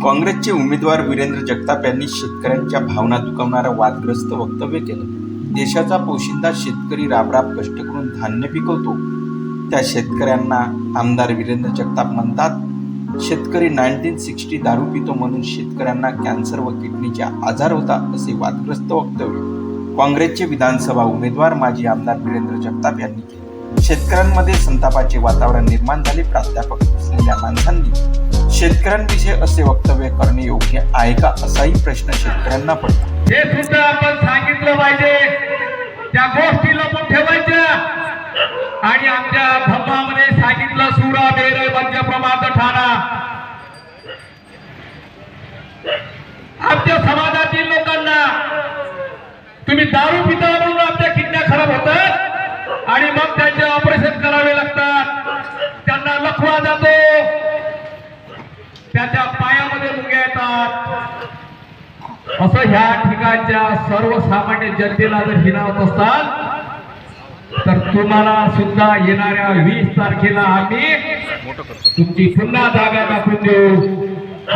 काँग्रेसचे उमेदवार वीरेंद्र जगताप यांनी शेतकऱ्यांच्या भावना दुखावणारं वादग्रस्त वक्तव्य केलं। देशाचा पोशिंदा शेतकरी राबराब कष्ट करून धान्य पिकवतो, त्या शेतकऱ्यांना आमदार वीरेंद्र जगताप म्हणतात, शेतकरी 1960 दारू पितो म्हणून शेतकऱ्यांना कॅन्सर व किडनीचे आजार होतात, असे वादग्रस्त वक्तव्य काँग्रेसचे विधानसभा उमेदवार माजी आमदार वीरेंद्र जगताप यांनी केले। शेतकऱ्यांमध्ये संतापाचे वातावरण निर्माण झाले। प्राध्यापक असलेल्या माणसांनी शेतकऱ्यांविषयी असे वक्तव्य करणे योग्य आहे का, असाही प्रश्न शेतकऱ्यांना पडतो। हे सुद्धा आपण सांगितलं पाहिजे, त्या गोष्टी लपून ठेवायच्या आणि आमच्या धर्मामध्ये सांगितलं सुरा बेर मध्य प्रमाद ठाणा। आमच्या समाजातील लोकांना तुम्ही दारू पिता म्हणून आमच्या किडन्या खराब होतात आणि मग त्यांचे ऑपरेशन करावे लागतात, त्यांना लखवा जातो, त्याच्या पायामध्ये मुंग्या येतात। असं ह्या ठिकाणच्या सर्वसामान्य जनतेला जर हिणावत असताल तर तुम्हाला सुद्धा येणाऱ्या 20 तारखेला आम्ही तुमची पुन्हा जागा दाखवून देऊ।